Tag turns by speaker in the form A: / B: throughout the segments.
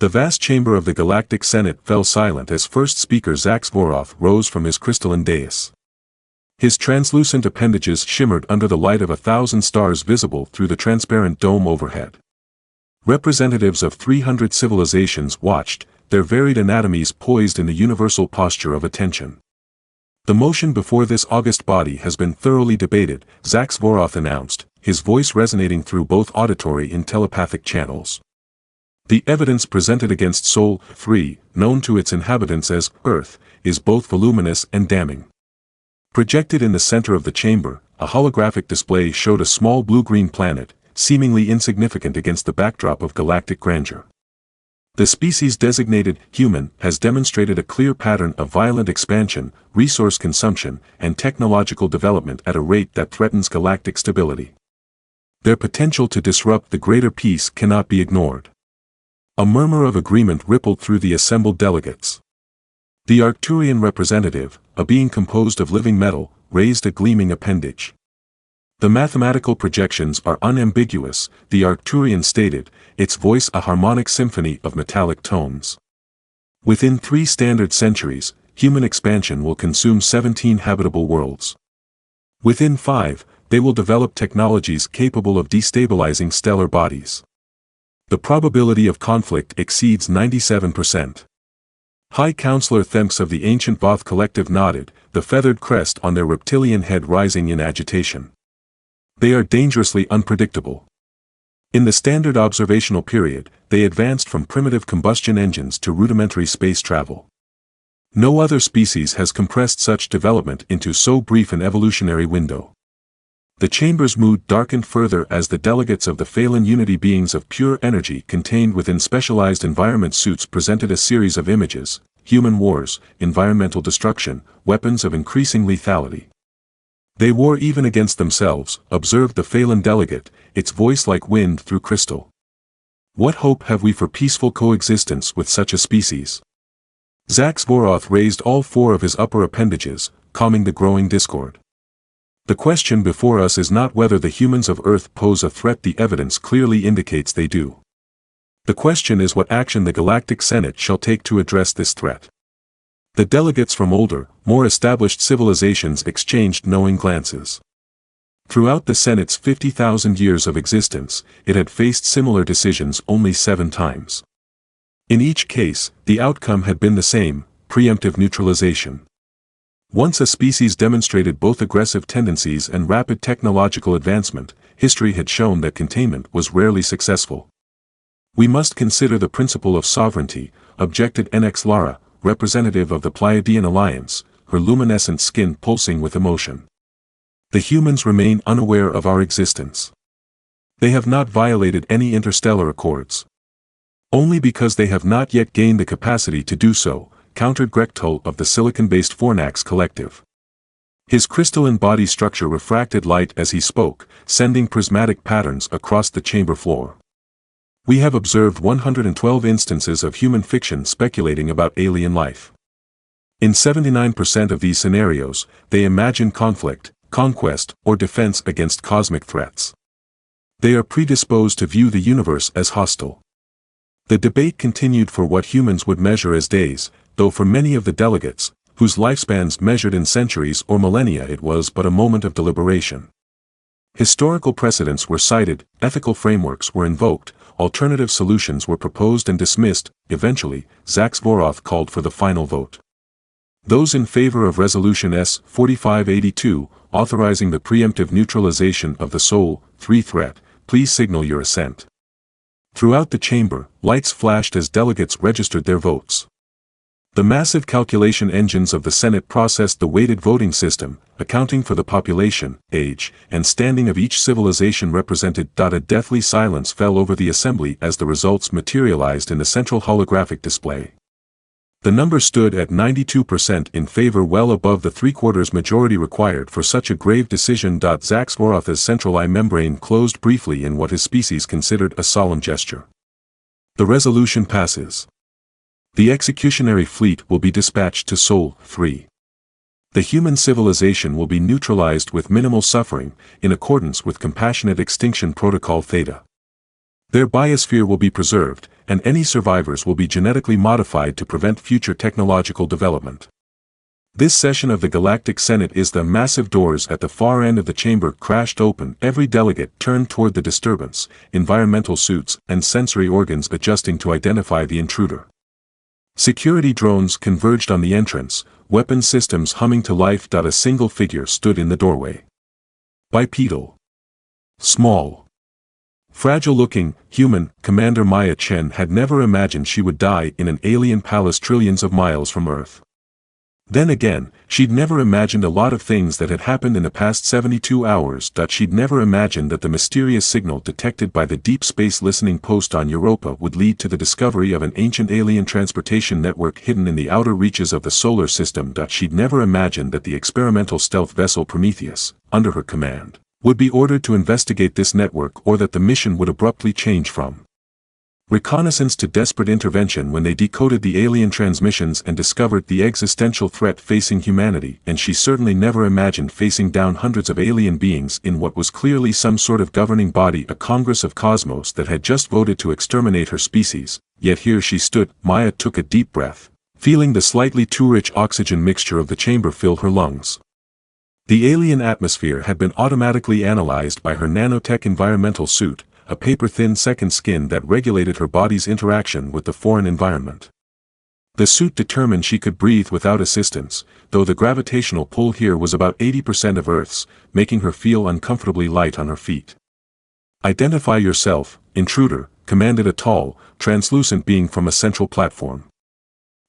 A: The vast chamber of the Galactic Senate fell silent as first speaker Zach Svoroth rose from his crystalline dais. His translucent appendages shimmered under the light of 1,000 stars visible through the transparent dome overhead. Representatives of 300 civilizations watched, their varied anatomies poised in the universal posture of attention. The motion before this august body has been thoroughly debated, Zach Svoroth announced, his voice resonating through both auditory and telepathic channels. The evidence presented against Sol 3, known to its inhabitants as Earth, is both voluminous and damning. Projected in the center of the chamber, a holographic display showed a small blue-green planet, seemingly insignificant against the backdrop of galactic grandeur. The species designated human has demonstrated a clear pattern of violent expansion, resource consumption, and technological development at a rate that threatens galactic stability. Their potential to disrupt the greater peace cannot be ignored. A murmur of agreement rippled through the assembled delegates. The Arcturian representative, a being composed of living metal, raised a gleaming appendage. The mathematical projections are unambiguous, the Arcturian stated, its voice a harmonic symphony of metallic tones. Within 3 standard centuries, human expansion will consume 17 habitable worlds. Within 5, they will develop technologies capable of destabilizing stellar bodies. The probability of conflict exceeds 97%. High Counselor Themks of the ancient Voth collective nodded, the feathered crest on their reptilian head rising in agitation. They are dangerously unpredictable. In the standard observational period, they advanced from primitive combustion engines to rudimentary space travel. No other species has compressed such development into so brief an evolutionary window. The chamber's mood darkened further as the delegates of the Phelan Unity beings of pure energy contained within specialized environment suits presented a series of images: human wars, environmental destruction, weapons of increasing lethality. They war even against themselves, observed the Phelan delegate, its voice like wind through crystal. What hope have we for peaceful coexistence with such a species? Zach Svoroth raised all 4 of his upper appendages, calming the growing discord. The question before us is not whether the humans of Earth pose a threat, the evidence clearly indicates they do. The question is what action the Galactic Senate shall take to address this threat. The delegates from older, more established civilizations exchanged knowing glances. Throughout the Senate's 50,000 years of existence, it had faced similar decisions only 7 times. In each case, the outcome had been the same: preemptive neutralization. Once a species demonstrated both aggressive tendencies and rapid technological advancement, history had shown that containment was rarely successful. We must consider the principle of sovereignty, objected NX Lara, representative of the Pleiadian Alliance, her luminescent skin pulsing with emotion. The humans remain unaware of our existence. They have not violated any interstellar accords. Only because they have not yet gained the capacity to do so, countered Grektul of the silicon-based Fornax collective. His crystalline body structure refracted light as he spoke, sending prismatic patterns across the chamber floor. We have observed 112 instances of human fiction speculating about alien life. In 79% of these scenarios, they imagine conflict, conquest, or defense against cosmic threats. They are predisposed to view the universe as hostile. The debate continued for what humans would measure as days, though for many of the delegates, whose lifespans measured in centuries or millennia, it was but a moment of deliberation. Historical precedents were cited, ethical frameworks were invoked, alternative solutions were proposed and dismissed. Eventually, Zach Svoroth called for the final vote. Those in favor of Resolution S-4582, authorizing the preemptive neutralization of the Sol 3 threat, please signal your assent. Throughout the chamber, lights flashed as delegates registered their votes. The massive calculation engines of the Senate processed the weighted voting system, accounting for the population, age, and standing of each civilization represented. A deathly silence fell over the assembly as the results materialized in the central holographic display. The number stood at 92% in favor, well above the 3/4 majority required for such a grave decision. Zach Svoroth's central eye membrane closed briefly in what his species considered a solemn gesture. The resolution passes. The executionary fleet will be dispatched to Sol 3. The human civilization will be neutralized with minimal suffering, in accordance with Compassionate Extinction Protocol Theta. Their biosphere will be preserved, and any survivors will be genetically modified to prevent future technological development. This session of the Galactic Senate is the massive doors at the far end of the chamber crashed open. Every delegate turned toward the disturbance, environmental suits and sensory organs adjusting to identify the intruder. Security drones converged on the entrance, weapon systems humming to life. A single figure stood in the doorway. Bipedal. Small. Fragile-looking, human, Commander Maya Chen had never imagined she would die in an alien palace trillions of miles from Earth. Then again, she'd never imagined a lot of things that had happened in the past 72 hours. She'd never imagined that the mysterious signal detected by the Deep Space Listening Post on Europa would lead to the discovery of an ancient alien transportation network hidden in the outer reaches of the solar system. She'd never imagined that the experimental stealth vessel Prometheus, under her command, would be ordered to investigate this network, or that the mission would abruptly change from reconnaissance to desperate intervention when they decoded the alien transmissions and discovered the existential threat facing humanity. And she certainly never imagined facing down hundreds of alien beings in what was clearly some sort of governing body, a Congress of Cosmos that had just voted to exterminate her species. Yet here she stood. Maya took a deep breath, feeling the slightly too rich oxygen mixture of the chamber fill her lungs. The alien atmosphere had been automatically analyzed by her nanotech environmental suit, a paper-thin second skin that regulated her body's interaction with the foreign environment. The suit determined she could breathe without assistance, though the gravitational pull here was about 80% of Earth's, making her feel uncomfortably light on her feet. "Identify yourself, intruder," commanded a tall, translucent being from a central platform.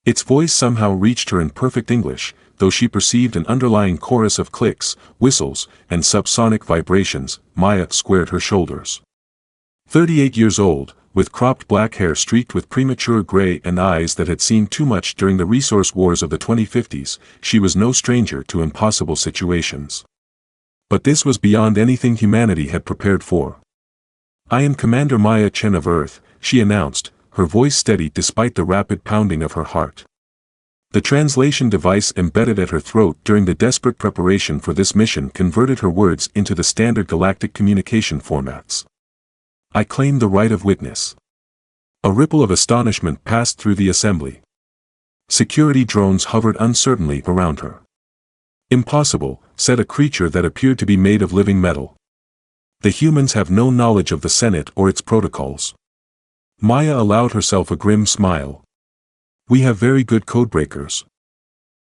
A: Its voice somehow reached her in perfect English, though she perceived an underlying chorus of clicks, whistles, and subsonic vibrations. Maya squared her shoulders. 38 years old, with cropped black hair streaked with premature gray and eyes that had seen too much during the resource wars of the 2050s, she was no stranger to impossible situations. But this was beyond anything humanity had prepared for. "I am Commander Maya Chen of Earth," she announced, her voice steady despite the rapid pounding of her heart. The translation device embedded at her throat during the desperate preparation for this mission converted her words into the standard galactic communication formats. "I claim the right of witness." A ripple of astonishment passed through the assembly. Security drones hovered uncertainly around her. "Impossible," said a creature that appeared to be made of living metal. "The humans have no knowledge of the Senate or its protocols." Maya allowed herself a grim smile. "We have very good codebreakers."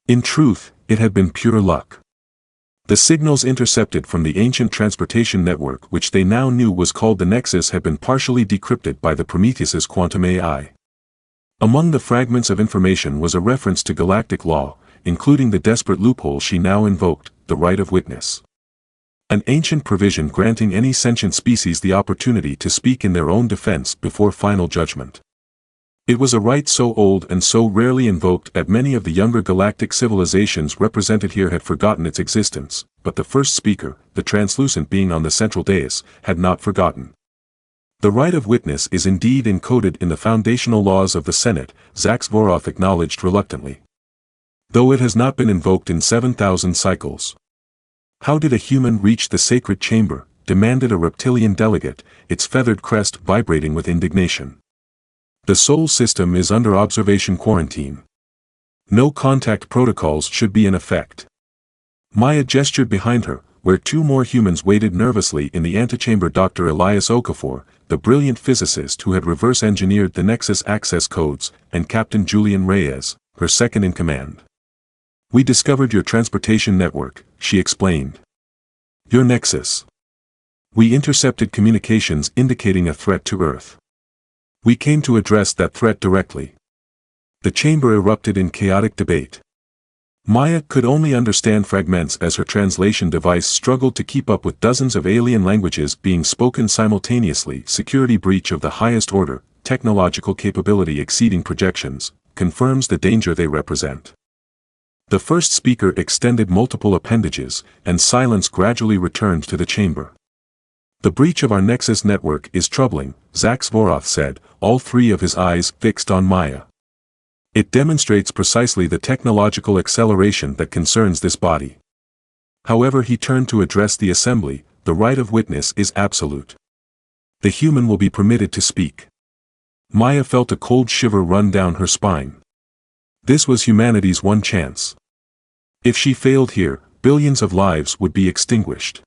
A: In truth, it had been pure luck. The signals intercepted from the ancient transportation network, which they now knew was called the Nexus, had been partially decrypted by the Prometheus's quantum AI. Among the fragments of information was a reference to galactic law, including the desperate loophole she now invoked, the right of witness. An ancient provision granting any sentient species the opportunity to speak in their own defense before final judgment. It was a right so old and so rarely invoked that many of the younger galactic civilizations represented here had forgotten its existence, but the first speaker, the translucent being on the central dais, had not forgotten. "The right of witness is indeed encoded in the foundational laws of the Senate," Zaxvoroth acknowledged reluctantly. "Though it has not been invoked in 7,000 cycles." "How did a human reach the sacred chamber?" demanded a reptilian delegate, its feathered crest vibrating with indignation. "The Sol system is under observation quarantine. No contact protocols should be in effect." Maya gestured behind her, where two more humans waited nervously in the antechamber. Dr. Elias Okafor, the brilliant physicist who had reverse-engineered the Nexus access codes, and Captain Elena Reyes, her second-in-command. "We discovered your transportation network," she explained. "Your Nexus. We intercepted communications indicating a threat to Earth. We came to address that threat directly." The chamber erupted in chaotic debate. Maya could only understand fragments as her translation device struggled to keep up with dozens of alien languages being spoken simultaneously. "Security breach of the highest order, technological capability exceeding projections, confirms the danger they represent." The first speaker extended multiple appendages, and silence gradually returned to the chamber. "The breach of our Nexus network is troubling," Zaxvoroth said, all three of his eyes fixed on Maya. "It demonstrates precisely the technological acceleration that concerns this body." However, he turned to address the assembly. "The right of witness is absolute. The human will be permitted to speak. Maya felt a cold shiver run down her spine. This was humanity's one chance. If she failed here, billions of lives would be extinguished.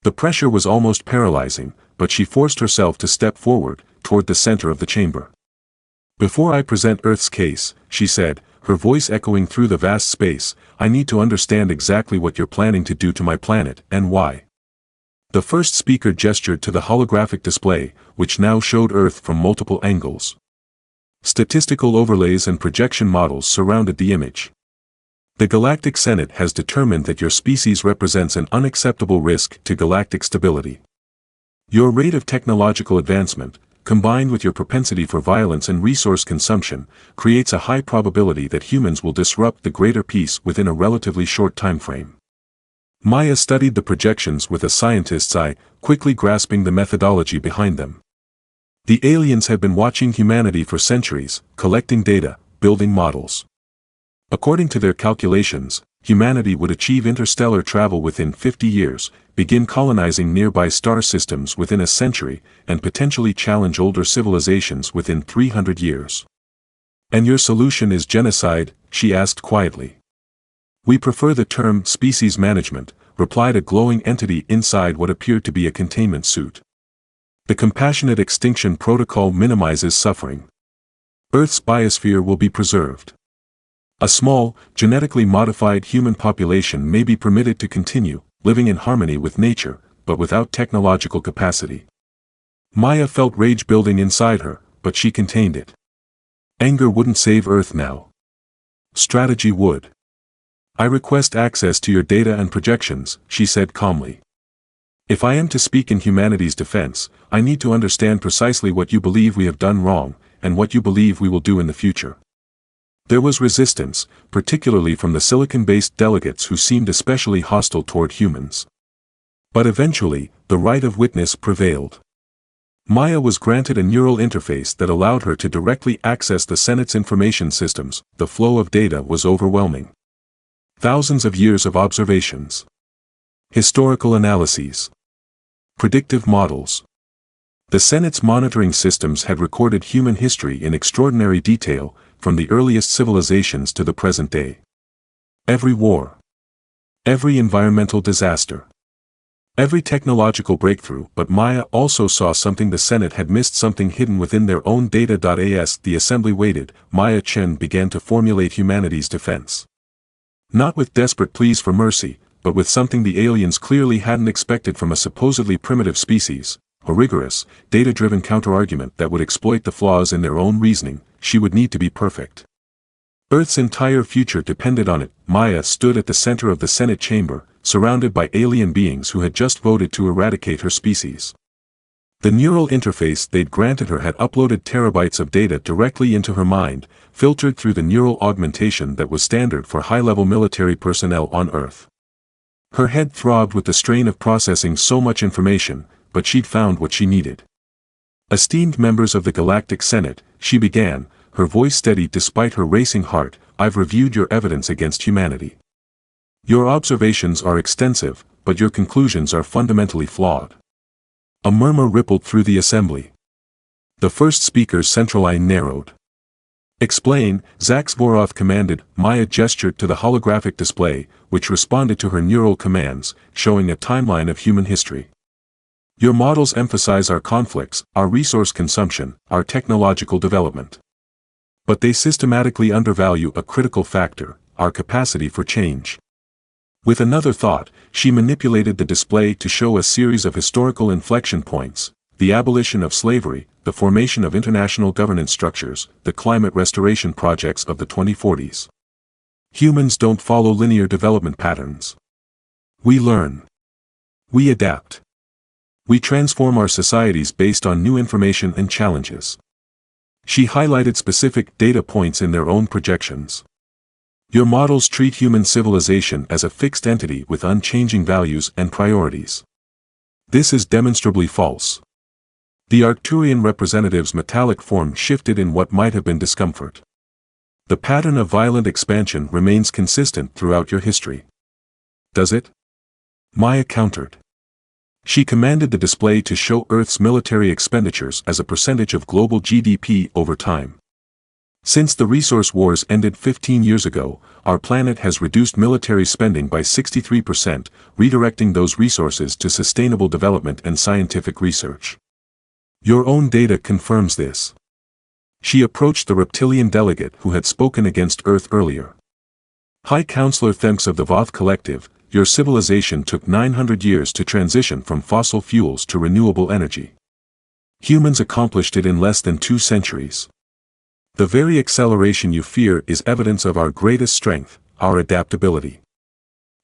A: The pressure was almost paralyzing, but she forced herself to step forward, toward the center of the chamber. "Before I present Earth's case," she said, her voice echoing through the vast space, "I need to understand exactly what you're planning to do to my planet, and why." The first speaker gestured to the holographic display, which now showed Earth from multiple angles. Statistical overlays and projection models surrounded the image. "The Galactic Senate has determined that your species represents an unacceptable risk to galactic stability. Your rate of technological advancement, combined with your propensity for violence and resource consumption, creates a high probability that humans will disrupt the greater peace within a relatively short time frame." Maya studied the projections with a scientist's eye, quickly grasping the methodology behind them. The aliens had been watching humanity for centuries, collecting data, building models. According to their calculations, humanity would achieve interstellar travel within 50 years, begin colonizing nearby star systems within a century, and potentially challenge older civilizations within 300 years. "And your solution is genocide?" she asked quietly. "We prefer the term species management," replied a glowing entity inside what appeared to be a containment suit. "The compassionate extinction protocol minimizes suffering. Earth's biosphere will be preserved. A small, genetically modified human population may be permitted to continue, living in harmony with nature, but without technological capacity." Maya felt rage building inside her, but she contained it. Anger wouldn't save Earth now. Strategy would. "I request access to your data and projections," she said calmly. "If I am to speak in humanity's defense, I need to understand precisely what you believe we have done wrong, and what you believe we will do in the future." There was resistance, particularly from the silicon-based delegates who seemed especially hostile toward humans. But eventually, the right of witness prevailed. Maya was granted a neural interface that allowed her to directly access the Senate's information systems. The flow of data was overwhelming. Thousands of years of observations. Historical analyses. Predictive models. The Senate's monitoring systems had recorded human history in extraordinary detail, from the earliest civilizations to the present day. Every war. Every environmental disaster. Every technological breakthrough. But Maya also saw something the Senate had missed, something hidden within their own data. As the assembly waited, Maya Chen began to formulate humanity's defense. Not with desperate pleas for mercy, but with something the aliens clearly hadn't expected from a supposedly primitive species: a rigorous, data-driven counterargument that would exploit the flaws in their own reasoning. She would need to be perfect. Earth's entire future depended on it. Maya stood at the center of the Senate chamber, surrounded by alien beings who had just voted to eradicate her species. The neural interface they'd granted her had uploaded terabytes of data directly into her mind, filtered through the neural augmentation that was standard for high-level military personnel on Earth. Her head throbbed with the strain of processing so much information, but she'd found what she needed. "Esteemed members of the Galactic Senate," she began, her voice steady despite her racing heart, "I've reviewed your evidence against humanity. Your observations are extensive, but your conclusions are fundamentally flawed." A murmur rippled through the assembly. The first speaker's central eye narrowed. "Explain," Zaxvoroth commanded. Maya gestured to the holographic display, which responded to her neural commands, showing a timeline of human history. "Your models emphasize our conflicts, our resource consumption, our technological development. But they systematically undervalue a critical factor: our capacity for change." With another thought, she manipulated the display to show a series of historical inflection points: the abolition of slavery, the formation of international governance structures, the climate restoration projects of the 2040s. Humans don't follow linear development patterns. We learn. We adapt. We transform our societies based on new information and challenges. She highlighted specific data points in their own projections. "Your models treat human civilization as a fixed entity with unchanging values and priorities. This is demonstrably false." The Arcturian representative's metallic form shifted in what might have been discomfort. "The pattern of violent expansion remains consistent throughout your history." "Does it?" Maya countered. She commanded the display to show Earth's military expenditures as a percentage of global GDP over time. Since the resource wars ended 15 years ago, our planet has reduced military spending by 63%, redirecting those resources to sustainable development and scientific research. Your own data confirms this. She approached the reptilian delegate who had spoken against Earth earlier. High Counselor Themks of the Voth Collective, your civilization took 900 years to transition from fossil fuels to renewable energy. Humans accomplished it in less than 2 centuries. The very acceleration you fear is evidence of our greatest strength, our adaptability.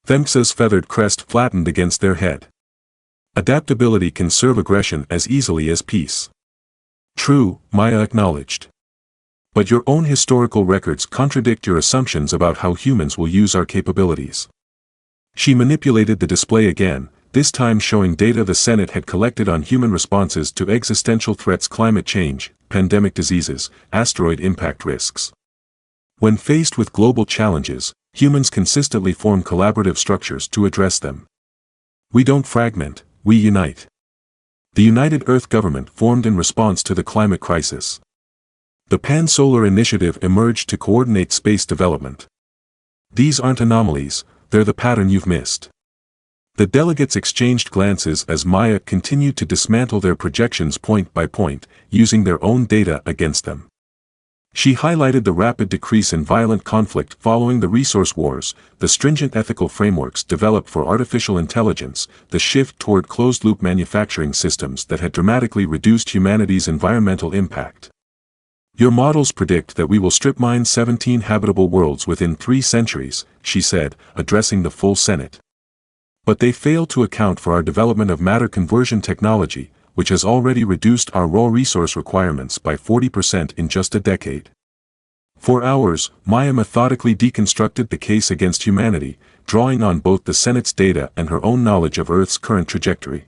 A: Themks's feathered crest flattened against their head. Adaptability can serve aggression as easily as peace. True, Maya acknowledged. But your own historical records contradict your assumptions about how humans will use our capabilities. She manipulated the display again, this time showing data the Senate had collected on human responses to existential threats: climate change, pandemic diseases, asteroid impact risks. When faced with global challenges, humans consistently form collaborative structures to address them. We don't fragment, we unite. The United Earth Government formed in response to the climate crisis. The Pan-Solar Initiative emerged to coordinate space development. These aren't anomalies, they're the pattern you've missed. The delegates exchanged glances as Maya continued to dismantle their projections point by point, using their own data against them. She highlighted the rapid decrease in violent conflict following the resource wars, the stringent ethical frameworks developed for artificial intelligence, the shift toward closed-loop manufacturing systems that had dramatically reduced humanity's environmental impact. Your models predict that we will strip-mine 17 habitable worlds within 3 centuries, she said, addressing the full Senate. But they fail to account for our development of matter conversion technology, which has already reduced our raw resource requirements by 40% in just a decade. For hours, Maya methodically deconstructed the case against humanity, drawing on both the Senate's data and her own knowledge of Earth's current trajectory.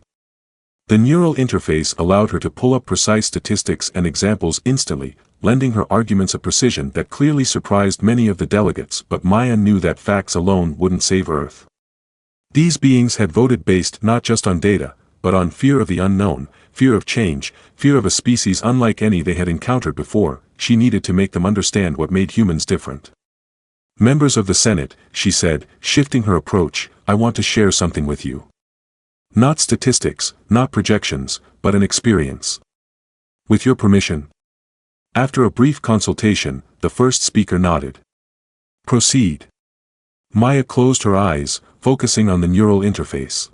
A: The neural interface allowed her to pull up precise statistics and examples instantly, lending her arguments a precision that clearly surprised many of the delegates, but Maya knew that facts alone wouldn't save Earth. These beings had voted based not just on data, but on fear of the unknown, fear of change, fear of a species unlike any they had encountered before. She needed to make them understand what made humans different. Members of the Senate, she said, shifting her approach, I want to share something with you. Not statistics, not projections, but an experience. With your permission. After a brief consultation, the first speaker nodded. Proceed. Maya closed her eyes, focusing on the neural interface.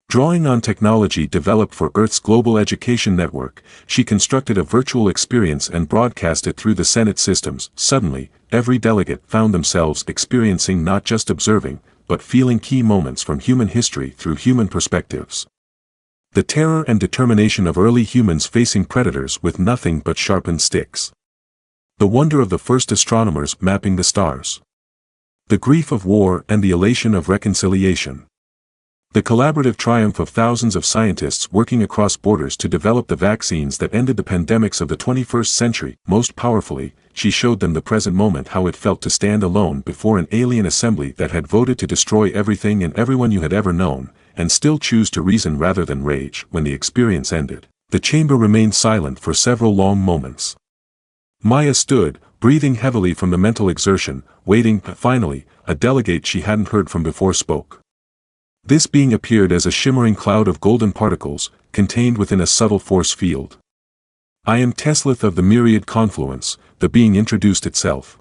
A: Drawing on technology developed for Earth's global education network, she constructed a virtual experience and broadcast it through the Senate systems. Suddenly, every delegate found themselves experiencing not just observing, but feeling key moments from human history through human perspectives. The terror and determination of early humans facing predators with nothing but sharpened sticks. The wonder of the first astronomers mapping the stars. The grief of war and the elation of reconciliation. The collaborative triumph of thousands of scientists working across borders to develop the vaccines that ended the pandemics of the 21st century. Most powerfully, she showed them the present moment, how it felt to stand alone before an alien assembly that had voted to destroy everything and everyone you had ever known, and still choose to reason rather than rage. When the experience ended, the chamber remained silent for several long moments. Maya stood, breathing heavily from the mental exertion, waiting. Finally, a delegate she hadn't heard from before spoke. This being appeared as a shimmering cloud of golden particles, contained within a subtle force field. I am Teslith of the myriad confluence, the being introduced itself.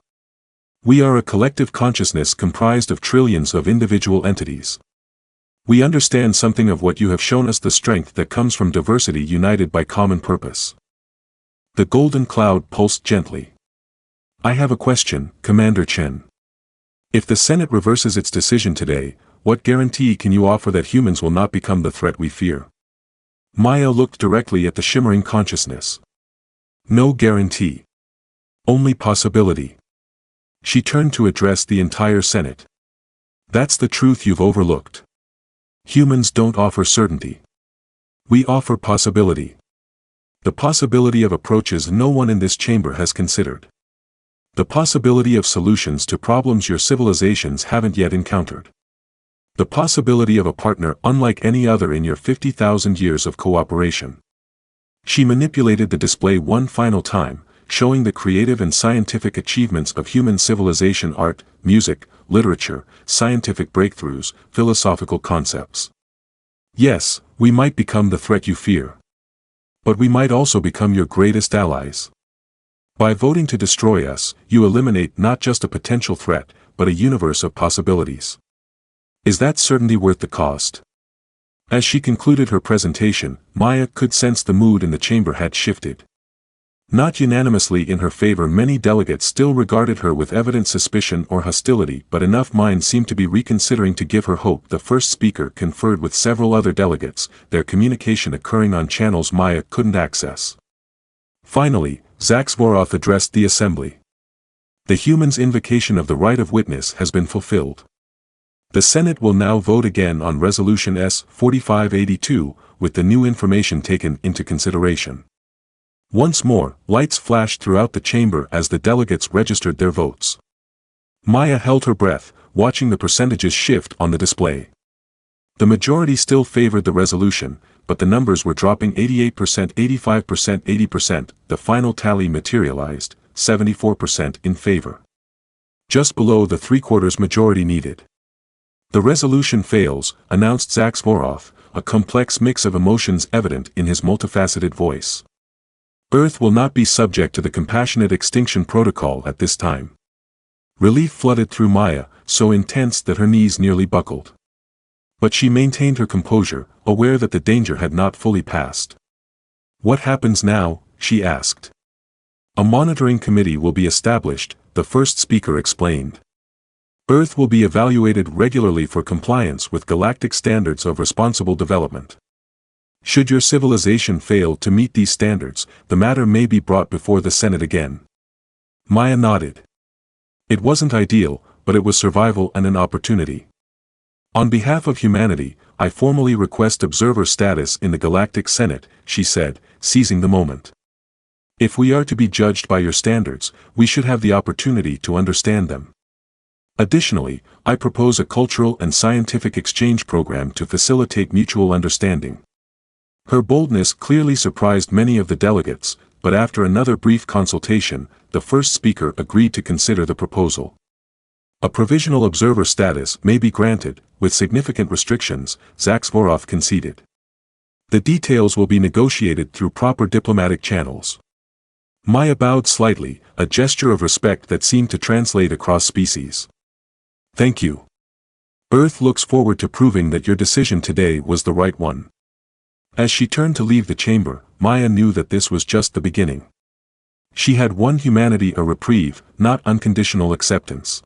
A: We are a collective consciousness comprised of trillions of individual entities. We understand something of what you have shown us, the strength that comes from diversity united by common purpose. The golden cloud pulsed gently. I have a question, Commander Chen. If the Senate reverses its decision today, what guarantee can you offer that humans will not become the threat we fear? Maya looked directly at the shimmering consciousness. No guarantee. Only possibility. She turned to address the entire Senate. That's the truth you've overlooked. Humans don't offer certainty. We offer possibility. The possibility of approaches no one in this chamber has considered. The possibility of solutions to problems your civilizations haven't yet encountered. The possibility of a partner unlike any other in your 50,000 years of cooperation. She manipulated the display one final time, showing the creative and scientific achievements of human civilization: art, music, literature, scientific breakthroughs, philosophical concepts. Yes, we might become the threat you fear. But we might also become your greatest allies. By voting to destroy us, you eliminate not just a potential threat, but a universe of possibilities. Is that certainty worth the cost? As she concluded her presentation, Maya could sense the mood in the chamber had shifted. Not unanimously in her favor, many delegates still regarded her with evident suspicion or hostility, but enough minds seemed to be reconsidering to give her hope. The first speaker conferred with several other delegates, their communication occurring on channels Maya couldn't access. Finally, Zaxvoroth addressed the assembly. The human's invocation of the right of witness has been fulfilled. The Senate will now vote again on Resolution S-4582, with the new information taken into consideration. Once more, lights flashed throughout the chamber as the delegates registered their votes. Maya held her breath, watching the percentages shift on the display. The majority still favored the resolution, but the numbers were dropping: 88%, 85%, 80%. The final tally materialized, 74% in favor. Just below the three-quarters majority needed. The resolution fails, announced Zaxvoroth, a complex mix of emotions evident in his multifaceted voice. Earth will not be subject to the compassionate extinction protocol at this time. Relief flooded through Maya, so intense that her knees nearly buckled. But she maintained her composure, aware that the danger had not fully passed. What happens now? She asked. A monitoring committee will be established, the first speaker explained. Earth will be evaluated regularly for compliance with galactic standards of responsible development. Should your civilization fail to meet these standards, the matter may be brought before the Senate again. Maya nodded. It wasn't ideal, but it was survival and an opportunity. On behalf of humanity, I formally request observer status in the Galactic Senate, she said, seizing the moment. If we are to be judged by your standards, we should have the opportunity to understand them. Additionally, I propose a cultural and scientific exchange program to facilitate mutual understanding. Her boldness clearly surprised many of the delegates, but after another brief consultation, the first speaker agreed to consider the proposal. A provisional observer status may be granted, with significant restrictions, Zaxvoroth conceded. The details will be negotiated through proper diplomatic channels. Maya bowed slightly, a gesture of respect that seemed to translate across species. Thank you. Earth looks forward to proving that your decision today was the right one. As she turned to leave the chamber, Maya knew that this was just the beginning. She had won humanity a reprieve, not unconditional acceptance.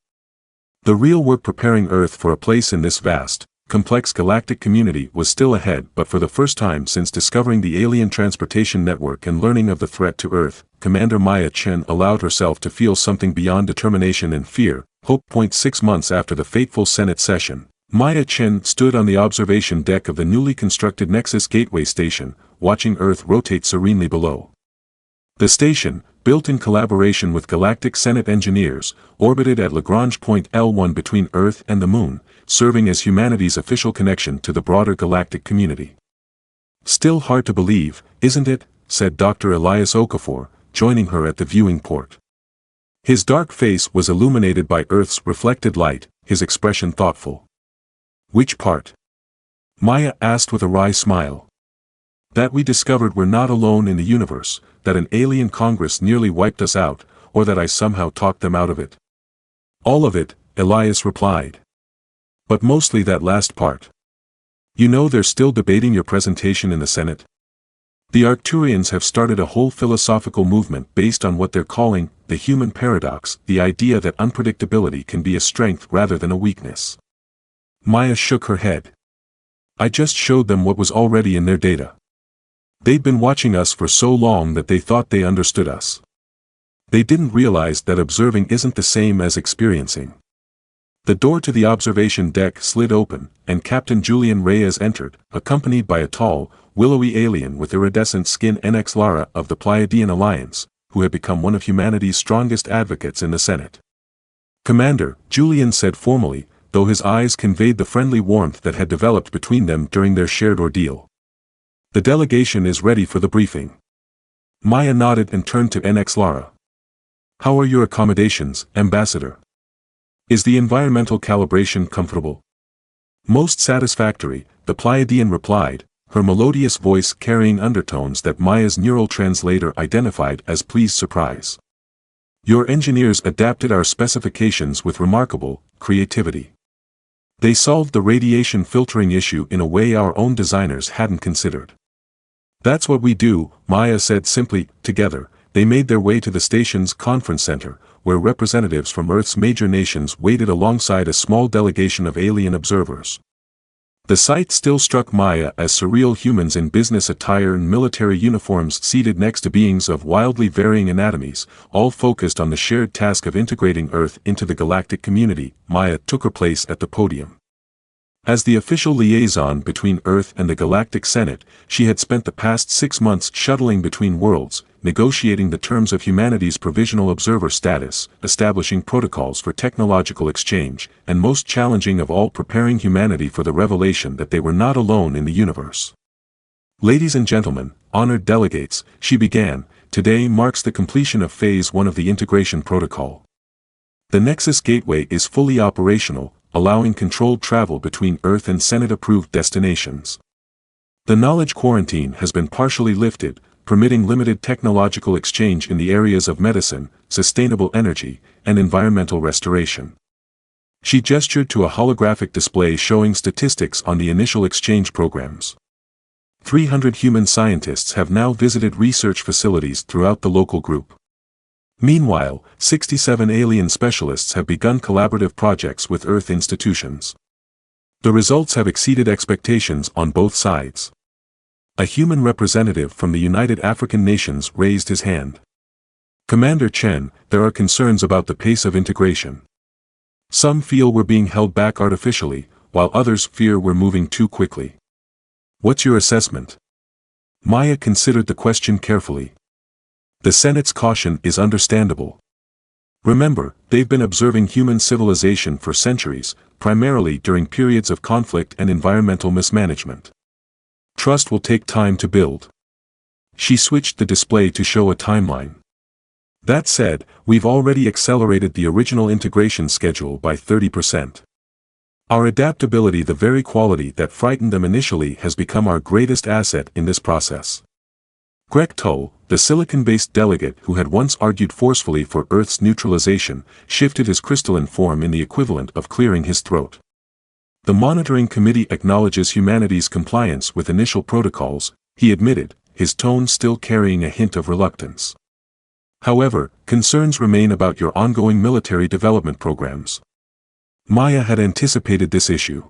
A: The real work preparing Earth for a place in this vast, complex galactic community was still ahead, but for the first time since discovering the alien transportation network and learning of the threat to Earth, Commander Maya Chen allowed herself to feel something beyond determination and fear. Hope. 6 months after the fateful Senate session, Maya Chen stood on the observation deck of the newly constructed Nexus Gateway Station, watching Earth rotate serenely below. The station, built in collaboration with Galactic Senate engineers, orbited at Lagrange point L1 between Earth and the Moon, serving as humanity's official connection to the broader galactic community. Still hard to believe, isn't it? Said Dr. Elias Okafor, joining her at the viewing port. His dark face was illuminated by Earth's reflected light, his expression thoughtful. Which part? Maya asked with a wry smile. That we discovered we're not alone in the universe, that an alien Congress nearly wiped us out, or that I somehow talked them out of it. All of it, Elias replied. But mostly that last part. You know they're still debating your presentation in the Senate? The Arcturians have started a whole philosophical movement based on what they're calling the human paradox, the idea that unpredictability can be a strength rather than a weakness. Maya shook her head. I just showed them what was already in their data. They'd been watching us for so long that they thought they understood us. They didn't realize that observing isn't the same as experiencing. The door to the observation deck slid open, and Captain Julian Reyes entered, accompanied by a tall, willowy alien with iridescent skin, NX Lara of the Pleiadian Alliance, who had become one of humanity's strongest advocates in the Senate. Commander, Julian said formally, though his eyes conveyed the friendly warmth that had developed between them during their shared ordeal. The delegation is ready for the briefing. Maya nodded and turned to NX Lara. How are your accommodations, Ambassador? Is the environmental calibration comfortable? Most satisfactory, the Pleiadian replied, her melodious voice carrying undertones that Maya's neural translator identified as pleased surprise. Your engineers adapted our specifications with remarkable creativity. They solved the radiation filtering issue in a way our own designers hadn't considered. That's what we do, Maya said simply. Together, they made their way to the station's conference center, where representatives from Earth's major nations waited alongside a small delegation of alien observers. The sight still struck Maya as surreal, humans in business attire and military uniforms seated next to beings of wildly varying anatomies, all focused on the shared task of integrating Earth into the galactic community. Maya took her place at the podium. As the official liaison between Earth and the Galactic Senate, she had spent the past 6 months shuttling between worlds, negotiating the terms of humanity's provisional observer status, establishing protocols for technological exchange, and most challenging of all, preparing humanity for the revelation that they were not alone in the universe. Ladies and gentlemen, honored delegates, she began, today marks the completion of Phase 1 of the integration protocol. The Nexus Gateway is fully operational, allowing controlled travel between Earth and Senate-approved destinations. The knowledge quarantine has been partially lifted, permitting limited technological exchange in the areas of medicine, sustainable energy, and environmental restoration. She gestured to a holographic display showing statistics on the initial exchange programs. 300 human scientists have now visited research facilities throughout the local group. Meanwhile, 67 alien specialists have begun collaborative projects with Earth institutions. The results have exceeded expectations on both sides. A human representative from the United African Nations raised his hand. Commander Chen, there are concerns about the pace of integration. Some feel we're being held back artificially, while others fear we're moving too quickly. What's your assessment? Maya considered the question carefully. The Senate's caution is understandable. Remember, they've been observing human civilization for centuries, primarily during periods of conflict and environmental mismanagement. Trust will take time to build. She switched the display to show a timeline. That said, we've already accelerated the original integration schedule by 30%. Our adaptability, the very quality that frightened them initially, has become our greatest asset in this process. Greg Tull, the silicon-based delegate who had once argued forcefully for Earth's neutralization, shifted his crystalline form in the equivalent of clearing his throat. The monitoring committee acknowledges humanity's compliance with initial protocols, he admitted, his tone still carrying a hint of reluctance. However, concerns remain about your ongoing military development programs. Maya had anticipated this issue.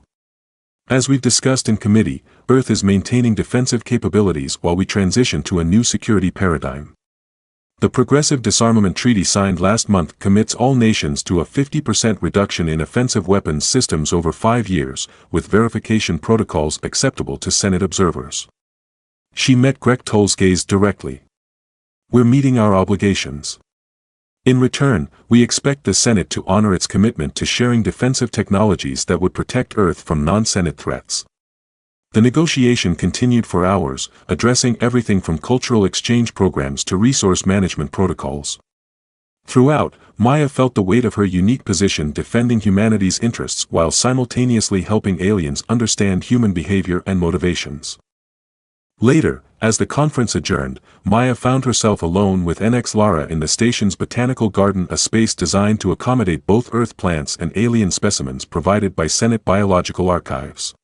A: As we've discussed in committee, Earth is maintaining defensive capabilities while we transition to a new security paradigm. The Progressive Disarmament Treaty signed last month commits all nations to a 50% reduction in offensive weapons systems over 5 years, with verification protocols acceptable to Senate observers. She met Greg Tull's gaze directly. We're meeting our obligations. In return, we expect the Senate to honor its commitment to sharing defensive technologies that would protect Earth from non-Senate threats. The negotiation continued for hours, addressing everything from cultural exchange programs to resource management protocols. Throughout, Maya felt the weight of her unique position defending humanity's interests while simultaneously helping aliens understand human behavior and motivations. Later, as the conference adjourned, Maya found herself alone with NX Lara in the station's botanical garden, a space designed to accommodate both Earth plants and alien specimens provided by Senate Biological Archives.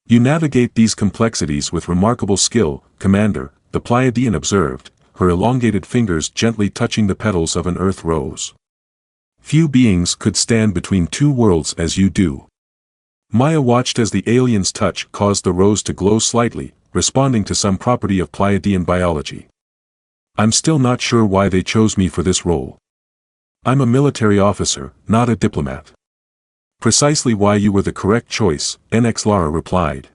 A: You navigate these complexities with remarkable skill, Commander, the Pleiadian observed, her elongated fingers gently touching the petals of an Earth rose. Few beings could stand between two worlds as you do. Maya watched as the alien's touch caused the rose to glow slightly, responding to some property of Pleiadian biology. I'm still not sure why they chose me for this role. I'm a military officer, not a diplomat. Precisely why you were the correct choice, NX Lara replied.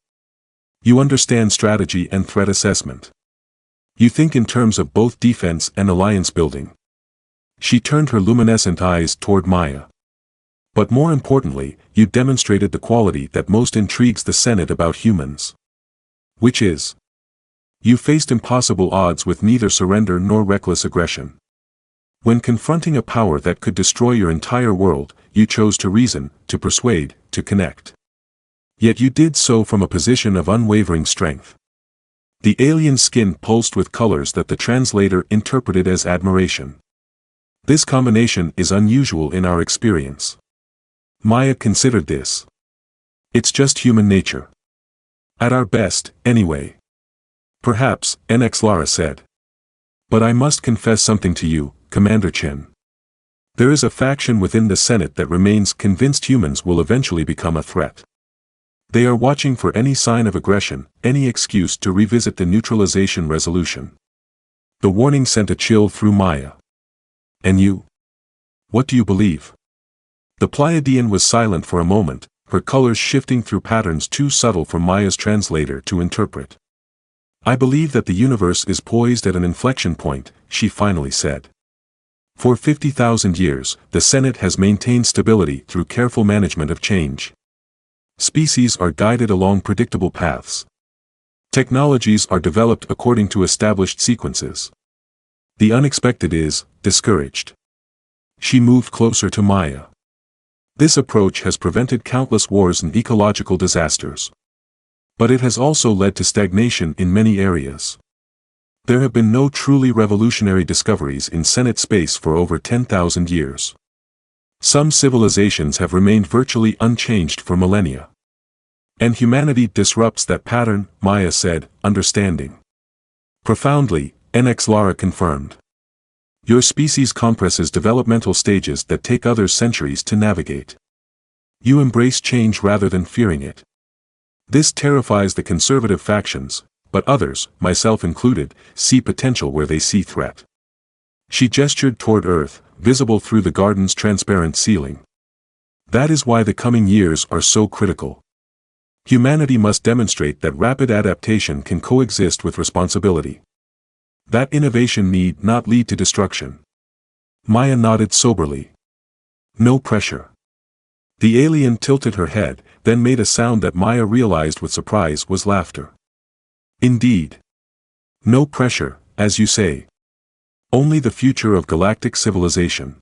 A: You understand strategy and threat assessment. You think in terms of both defense and alliance building. She turned her luminescent eyes toward Maya. But more importantly, you demonstrated the quality that most intrigues the Senate about humans. Which is, you faced impossible odds with neither surrender nor reckless aggression. When confronting a power that could destroy your entire world, you chose to reason, to persuade, to connect. Yet you did so from a position of unwavering strength. The alien skin pulsed with colors that the translator interpreted as admiration. This combination is unusual in our experience. Maya considered this. It's just human nature. At our best, anyway. Perhaps, NX Lara said. But I must confess something to you, Commander Chen. There is a faction within the Senate that remains convinced humans will eventually become a threat. They are watching for any sign of aggression, any excuse to revisit the neutralization resolution. The warning sent a chill through Maya. And you? What do you believe? The Pleiadian was silent for a moment, her colors shifting through patterns too subtle for Maya's translator to interpret. I believe that the universe is poised at an inflection point, she finally said. For 50,000 years, the Senate has maintained stability through careful management of change. Species are guided along predictable paths. Technologies are developed according to established sequences. The unexpected is discouraged. She moved closer to Maya. This approach has prevented countless wars and ecological disasters. But it has also led to stagnation in many areas. There have been no truly revolutionary discoveries in Senate space for over 10,000 years. Some civilizations have remained virtually unchanged for millennia. And humanity disrupts that pattern, Maya said, understanding. Profoundly, NX Lara confirmed. Your species compresses developmental stages that take others centuries to navigate. You embrace change rather than fearing it. This terrifies the conservative factions, but others, myself included, see potential where they see threat. She gestured toward Earth, visible through the garden's transparent ceiling. That is why the coming years are so critical. Humanity must demonstrate that rapid adaptation can coexist with responsibility. That innovation need not lead to destruction. Maya nodded soberly. No pressure. The alien tilted her head, then made a sound that Maya realized with surprise was laughter. Indeed. No pressure, as you say. Only the future of galactic civilization.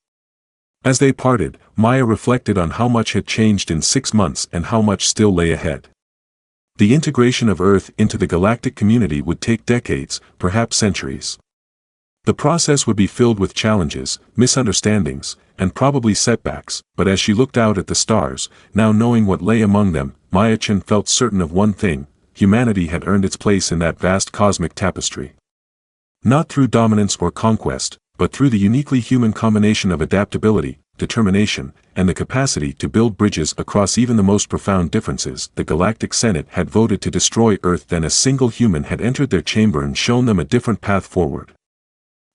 A: As they parted, Maya reflected on how much had changed in 6 months and how much still lay ahead. The integration of Earth into the galactic community would take decades, perhaps centuries. The process would be filled with challenges, misunderstandings, and probably setbacks, but as she looked out at the stars, now knowing what lay among them, Maya Chen felt certain of one thing: humanity had earned its place in that vast cosmic tapestry. Not through dominance or conquest, but through the uniquely human combination of adaptability, determination, and the capacity to build bridges across even the most profound differences. The Galactic Senate had voted to destroy Earth, then a single human had entered their chamber and shown them a different path forward.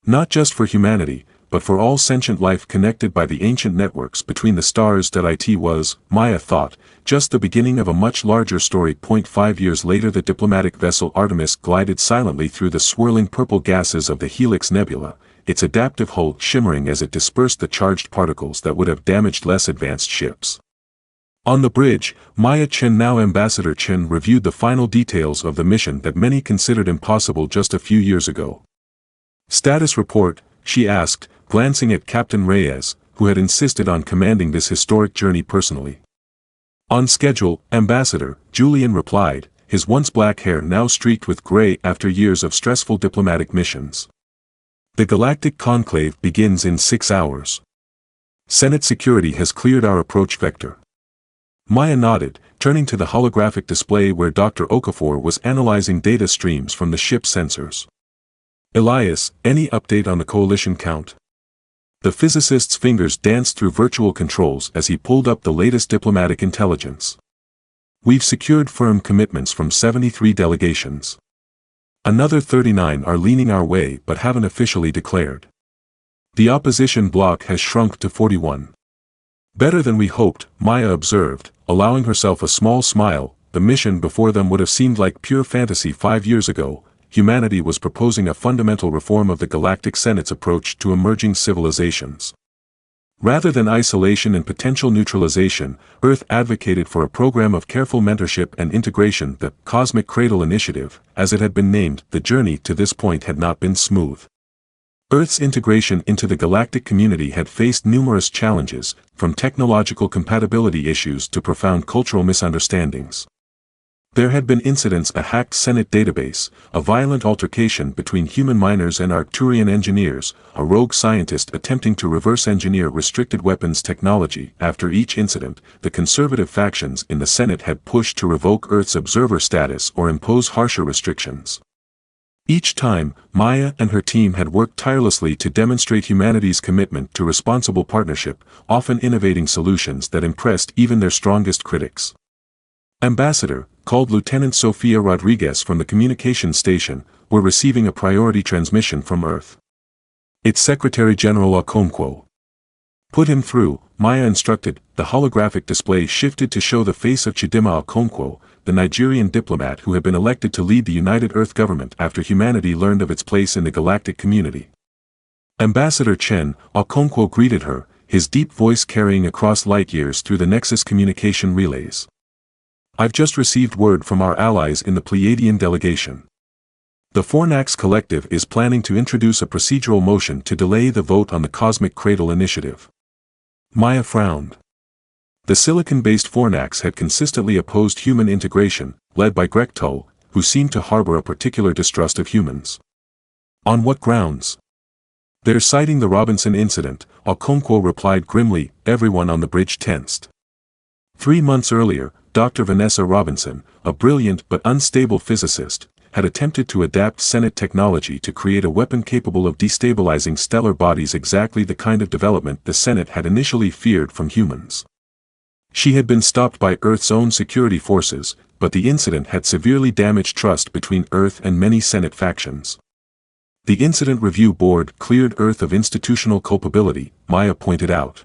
A: Not just for humanity, but for all sentient life connected by the ancient networks between the stars. It was, Maya thought, just the beginning of a much larger story. 5 years later, the diplomatic vessel Artemis glided silently through the swirling purple gases of the Helix Nebula, its adaptive hull shimmering as it dispersed the charged particles that would have damaged less advanced ships. On the bridge, Maya Chen, now Ambassador Chen, reviewed the final details of the mission that many considered impossible just a few years ago. Status report, she asked, glancing at Captain Reyes, who had insisted on commanding this historic journey personally. On schedule, Ambassador, Julian replied, his once black hair now streaked with gray after years of stressful diplomatic missions. The Galactic Conclave begins in 6 hours. Senate security has cleared our approach vector. Maya nodded, turning to the holographic display where Dr. Okafor was analyzing data streams from the ship's sensors. Elias, any update on the coalition count? The physicist's fingers danced through virtual controls as he pulled up the latest diplomatic intelligence. We've secured firm commitments from 73 delegations. Another 39 are leaning our way but haven't officially declared. The opposition bloc has shrunk to 41. Better than we hoped, Maya observed, allowing herself a small smile. The mission before them would have seemed like pure fantasy 5 years ago. Humanity was proposing a fundamental reform of the Galactic Senate's approach to emerging civilizations. Rather than isolation and potential neutralization, Earth advocated for a program of careful mentorship and integration. The Cosmic Cradle Initiative, as it had been named, the journey to this point had not been smooth. Earth's integration into the galactic community had faced numerous challenges, from technological compatibility issues to profound cultural misunderstandings. There had been incidents: a hacked Senate database, a violent altercation between human miners and Arcturian engineers, a rogue scientist attempting to reverse engineer restricted weapons technology. After each incident, the conservative factions in the Senate had pushed to revoke Earth's observer status or impose harsher restrictions. Each time, Maya and her team had worked tirelessly to demonstrate humanity's commitment to responsible partnership, often innovating solutions that impressed even their strongest critics. Ambassador, called Lieutenant Sofia Rodriguez from the communications station, were receiving a priority transmission from Earth. Its Secretary General Okonkwo. Put him through, Maya instructed. The holographic display shifted to show the face of Chidinma Okonkwo, the Nigerian diplomat who had been elected to lead the United Earth government after humanity learned of its place in the galactic community. Ambassador Chen, Okonkwo greeted her, his deep voice carrying across light years through the Nexus communication relays. I've just received word from our allies in the Pleiadian delegation. The Fornax Collective is planning to introduce a procedural motion to delay the vote on the Cosmic Cradle Initiative. Maya frowned. The silicon-based Fornax had consistently opposed human integration, led by Grekto, who seemed to harbor a particular distrust of humans. On what grounds? They're citing the Robinson incident, Okonkwo replied grimly. Everyone on the bridge tensed. 3 months earlier, Dr. Vanessa Robinson, a brilliant but unstable physicist, had attempted to adapt Senate technology to create a weapon capable of destabilizing stellar bodies, exactly the kind of development the Senate had initially feared from humans. She had been stopped by Earth's own security forces, but the incident had severely damaged trust between Earth and many Senate factions. The Incident Review Board cleared Earth of institutional culpability, Maya pointed out.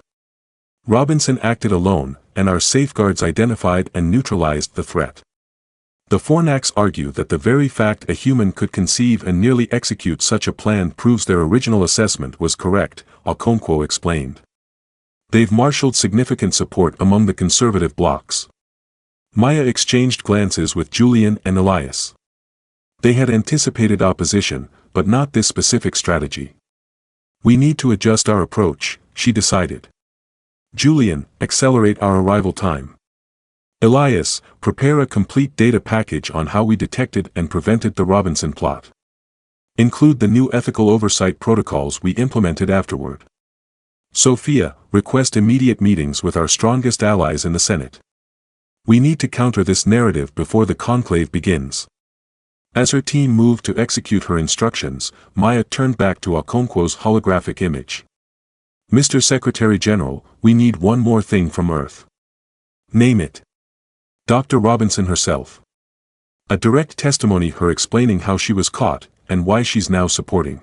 A: Robinson acted alone, and our safeguards identified and neutralized the threat. The Fornax argue that the very fact a human could conceive and nearly execute such a plan proves their original assessment was correct, Okonkwo explained. They've marshaled significant support among the conservative blocs. Maya exchanged glances with Julian and Elias. They had anticipated opposition, but not this specific strategy. We need to adjust our approach, she decided. Julian, accelerate our arrival time. Elias, prepare a complete data package on how we detected and prevented the Robinson plot. Include the new ethical oversight protocols we implemented afterward. Sophia, request immediate meetings with our strongest allies in the Senate. We need to counter this narrative before the conclave begins. As her team moved to execute her instructions, Maya turned back to Okonkwo's holographic image. Mr. Secretary General, we need one more thing from Earth. Name it. Dr. Robinson herself. A direct testimony, her explaining how she was caught, and why she's now supporting